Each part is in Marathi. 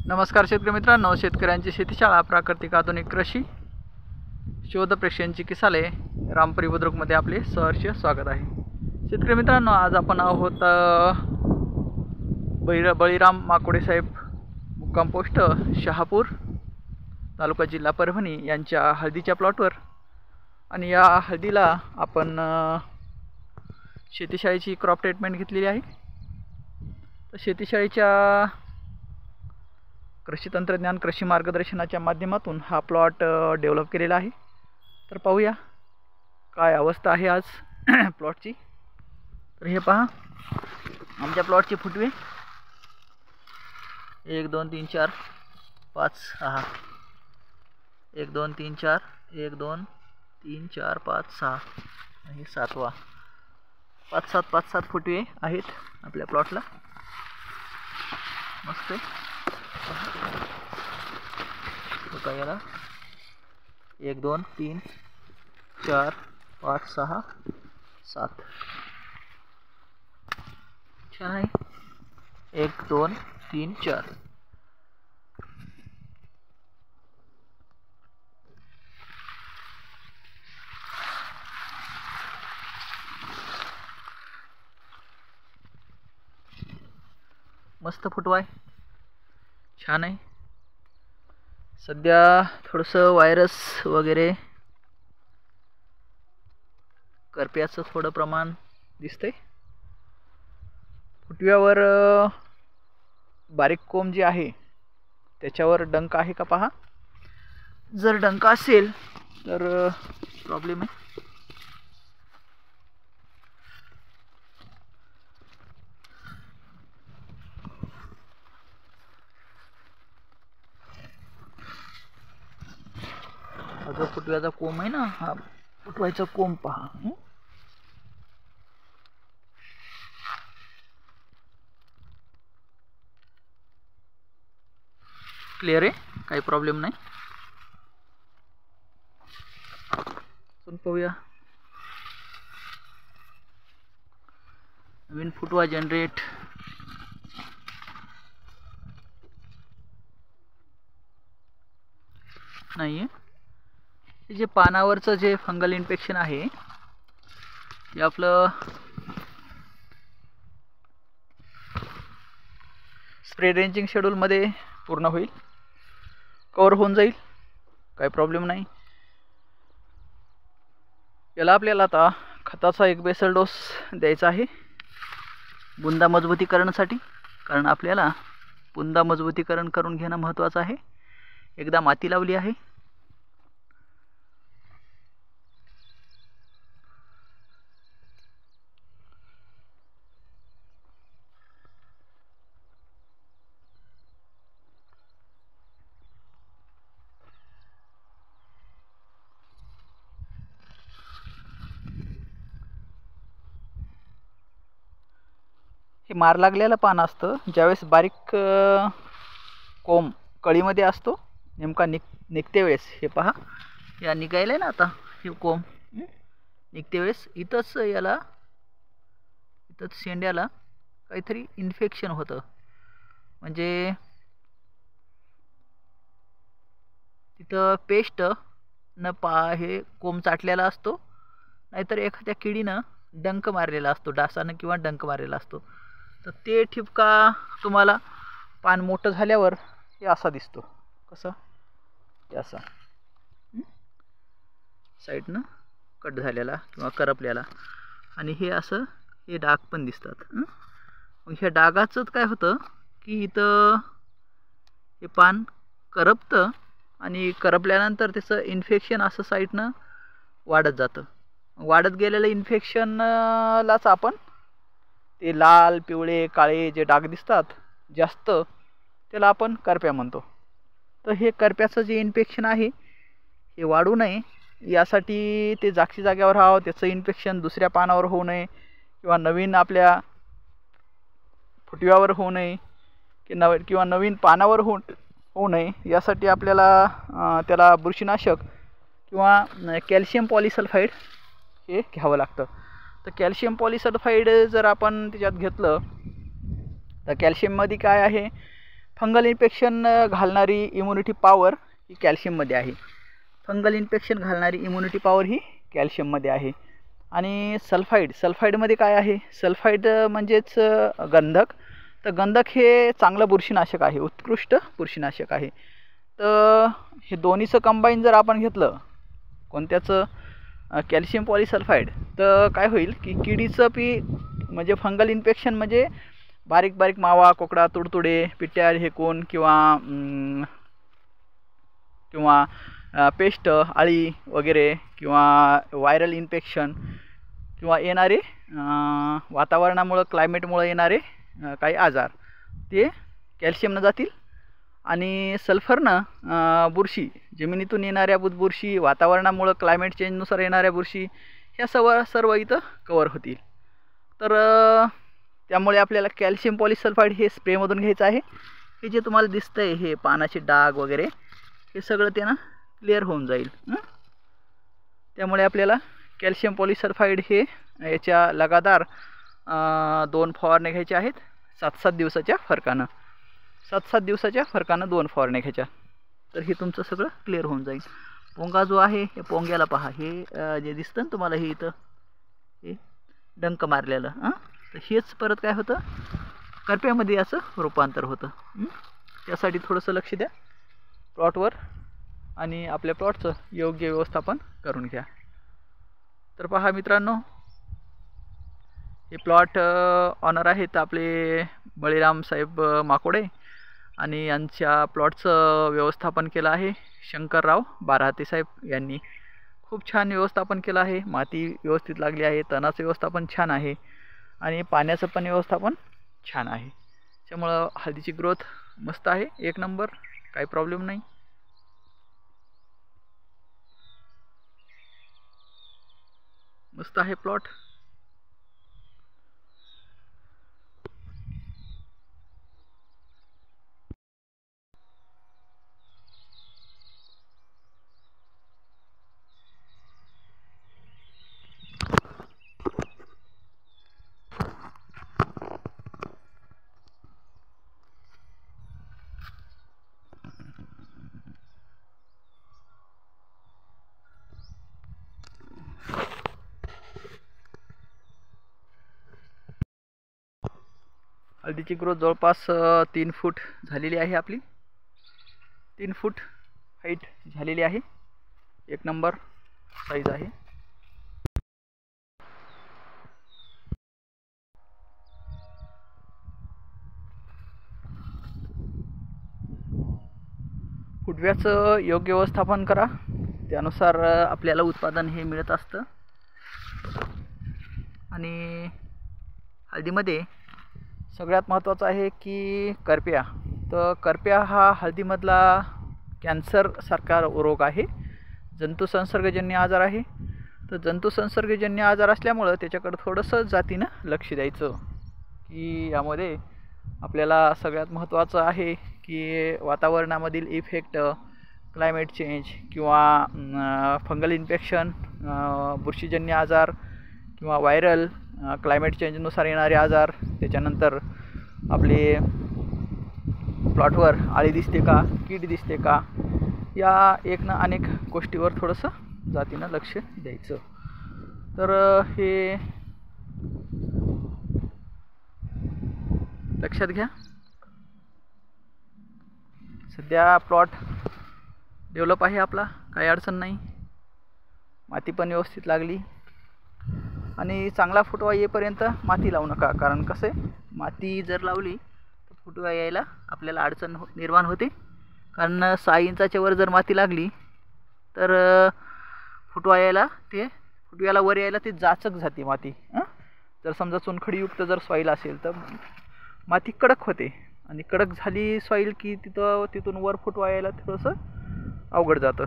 नमस्कार शेतकरी मित्रांनो, शेतकऱ्यांची शेतीशाळा प्राकृतिक आधुनिक कृषी शोध प्रेक्षकांची किसाले रामपुरी बुद्रुकमध्ये आपले सहर्ष स्वागत आहे। शेतकरी मित्रांनो, आज आपण आहोत बळीराम माकोडे साहेब, मुक्काम पोस्ट शहापूर, तालुका जिल्हा परभणी यांच्या हळदीच्या प्लॉटवर। आणि या हळदीला आपण शेतीशाळेची क्रॉप ट्रीटमेंट घेतलेली आहे। तर शेतीशाळेच्या कृषी तंत्रज्ञान कृषी मार्गदर्शनाच्या माध्यमातून हा प्लॉट डेव्हलप केलेला आहे। तर पाहूया काय अवस्था आहे आज प्लॉटची। तर हे पहा, आमच्या प्लॉटचे फुटवे 1 2 3 4 5 6 1 2 3 4 1 2 3 4 5 6 आणि 7वा 5-7 फुटवे आहेत आपल्या प्लॉटला। मस्त बघा याला 1 2 3 4 5 6 7 छान आहे। 1 2 3 4 मस्त फुटवा आहे, छान आहे। सध्या थोडंसं व्हायरस वगैरे करप्याचं थोडं प्रमाण दिसतंय। फुटव्यावर बारीक कोंब जी आहे त्याच्यावर डंक आहे का पहा। जर डंक असेल तर प्रॉब्लेम आहे। जो फुटव्याचा कोंब आहे ना, हा फुटवायचा कोंब पहा। क्लिअर आहे, काही प्रॉब्लेम नाही। चल पाहूया, नवीन फुटवा जनरेट नाही आहे। जे पानावरचं जे फंगल इन्फेक्शन आहे ते आपलं स्प्रे रेंजिंग शेड्यूल मध्ये पूर्ण होईल, कव्हर होऊन जाईल, काही प्रॉब्लेम नाही। याला आपल्याला आता खताचा एक बेसल डोस द्यायचा आहे बुंदा मजबूतीकरणासाठी, कारण आपल्याला बुंदा मजबूतीकरण करून घेणं महत्त्वाचं आहे। एकदा माती लावली आहे, हे मार लागलेलं पान असतं ज्यावेळेस बारीक कोंब कळीमध्ये असतो, नेमका निघते वेळेस हे पहा, या निघायला ना आता हे कोंब निघते वेळेस इथंच याला शेंड्याला काहीतरी इन्फेक्शन होतं। म्हणजे तिथं पेस्ट न हे कोंब चाटलेला असतो, नाहीतर एखाद्या किडीनं डंक मारलेला असतो, डासानं किंवा डंक मारलेला असतो। तर ते ठिपका तुम्हाला पान मोठं झाल्यावर हे असा दिसतो, कसं असा साईडनं कट झालेला किंवा करपलेला, आणि हे असं हे डाग पण दिसतात। मग ह्या डागाचं काय होतं की इथं हे पान करपतं आणि करपल्यानंतर त्याचं इन्फेक्शन असं साईडनं वाढत जातं। वाढत गेलेलं इन्फेक्शनलाच आपण ते लाल पिवळे काळे जे डाग दिसतात जास्त, त्याला आपण करप्या म्हणतो। तर हे करप्याचं जे इन्फेक्शन आहे हे वाढू नये यासाठी ते जागची जागेवर राहावं, त्याचं इन्फेक्शन दुसऱ्या पानावर होऊ नये किंवा नवीन आपल्या फुटव्यावर होऊ नये किंवा नवीन पानावर होऊ नये, यासाठी आपल्याला त्याला बुरशीनाशक किंवा कॅल्शियम पॉलिसल्फाईड हे घ्यावं लागतं। तर कॅल्शियम पॉलिसल्फाईड जर आपण त्याच्यात घेतलं तर कॅल्शियममध्ये काय आहे, फंगल इन्फेक्शन घालणारी इम्युनिटी पॉवर ही कॅल्शियममध्ये आहे. फंगल इन्फेक्शन घालणारी इम्युनिटी पॉवर ही कॅल्शियममध्ये आहे. आणि सल्फाईडमध्ये काय आहे? सल्फाईड म्हणजेच गंधक. तर गंधक हे चांगलं बुरशीनाशक आहे, उत्कृष्ट बुरशीनाशक आहे. तर हे दोन्हीचं कंबाईन जर आपण घेतलं, कोणत्याचं? कॅल्शियम पॉलिसल्फाईड, तर काय होईल की किडीचं म्हणजे फंगल इन्फेक्शन म्हणजे बारीक बारीक मावा, कोकडा, तुडतुडे, पिट्ट्या, हेकून किंवा पेस्ट, अळी वगैरे, किंवा व्हायरल इन्फेक्शन, किंवा येणारे वातावरणामुळं, क्लायमेटमुळं येणारे काही आजार, ते कॅल्शियमनं जातील. आणि सल्फरनं बुरशी, जमिनीतून येणाऱ्या बुरशी, वातावरणामुळं क्लायमेट चेंजनुसार येणाऱ्या बुरशी, ह्या सर्व इथं कवर होतील. तर त्यामुळे आपल्याला कॅल्शियम पॉलिसल्फाईड हे स्प्रेमधून घ्यायचं आहे. हे जे तुम्हाला दिसतं आहे, हे पानाचे डाग वगैरे, हे सगळं त्यानं क्लिअर होऊन जाईल. त्यामुळे आपल्याला कॅल्शियम पॉलिसल्फाईड हे याच्या लगातार 2 फवारण्या घ्यायच्या आहेत. 7-7 दिवसाच्या फरकानं 2 फवारण्या घ्यायच्या. तर हे तुमचं सगळं क्लिअर होऊन जाईल. पोंगा जो आहे, हे पोंग्याला पहा, हे जे दिसतं ना तुम्हाला, हे इथं हे डंक मारलेलं, तर हेच परत काय होतं, करप्यामध्ये असं रूपांतर होतं. त्यासाठी थोडंसं लक्ष द्या प्लॉटवर आणि आपल्या प्लॉटचं योग्य व्यवस्थापन करून घ्या. तर पहा मित्रांनो, हे प्लॉट ऑनर आहेत आपले बळीराम साहेब माकोडे, आणि यांच्या प्लॉटचं व्यवस्थापन केलं आहे शंकरराव बाराते साहेब यांनी. खूप छान व्यवस्थापन केलं आहे. माती व्यवस्थित लागली आहे, तणाचं व्यवस्थापन छान आहे, आणि पाण्याचं पण व्यवस्थापन छान आहे. त्यामुळं हळदीची ग्रोथ मस्त आहे, 1 नंबर, काही प्रॉब्लेम नाही. मस्त आहे प्लॉट. हळदीची ग्रोथ जवळपास 3 फूट झालेली आहे आपली. 3 फूट हाईट झालेली आहे. 1 नंबर साईज आहे. फुटव्याचं योग्य व्यवस्थापन करा, त्यानुसार आपल्याला उत्पादन हे मिळत असतं. आणि हळदीमध्ये सगळ्यात महत्त्वाचं आहे की करप्या. तर करप्या हा हळदीमधला कॅन्सरसारखा रोग आहे, जंतुसंसर्गजन्य आजार आहे. तर जंतुसंसर्गजन्य आजार असल्यामुळं त्याच्याकडं थोडंसं जातीनं लक्ष द्यायचं, की यामध्ये आपल्याला सगळ्यात महत्त्वाचं आहे की वातावरणामधील इफेक्ट, क्लायमेट चेंज, किंवा फंगल इन्फेक्शन, बुरशीजन्य आजार, किंवा व्हायरल, क्लायमेट चेंजनुसार येणारे आजार, त्याच्यानंतर आपले प्लॉटवर आळी दिसते का, कीड दिसते का, या एक ना अनेक गोष्टीवर थोडंसं जातीनं लक्ष द्यायचं. तर हे लक्षात घ्या. सध्या प्लॉट डेव्हलप आहे आपला, काही अडचण नाही. माती पण व्यवस्थित लागली, आणि चांगला फुटवा येईपर्यंत माती लावू नका, कारण कसं आहे, माती जर लावली तर फुटवा यायला आपल्याला अडचण निर्माण होते. कारण 6 इंचाच्या वर जर माती लागली तर फुटव्याला वर यायला ते जाचक जाते माती. जर समजा चुनखडीयुक्त जर सॉईल असेल तर माती कडक होते, आणि कडक झाली सॉईल की तिथून वर फुटवा यायला थोडंसं अवघड जातं.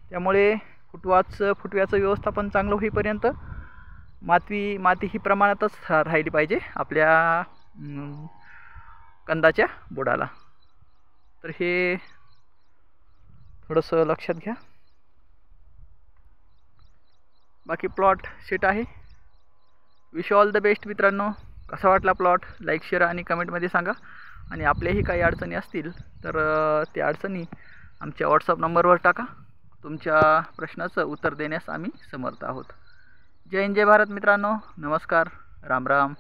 त्यामुळे फुटव्याचं व्यवस्थापन चांगलं होईपर्यंत माती ही प्रमाणातच राहिली पाहिजे आपल्या कंदाच्या बुडाला. तर हे थोडंसं लक्षात घ्या. बाकी प्लॉट सेट आहे. विश ऑल द बेस्ट मित्रांनो. कसा वाटला प्लॉट, लाईक, शेअर आणि कमेंटमध्ये सांगा. आणि आपल्याही काही अडचणी असतील तर त्या अडचणी आमच्या व्हॉट्सअप नंबरवर टाका. तुमच्या प्रश्नाचं उत्तर देण्यास आम्ही समर्थ आहोत. जय हिंद जय भारत मित्रांनो. नमस्कार. राम राम.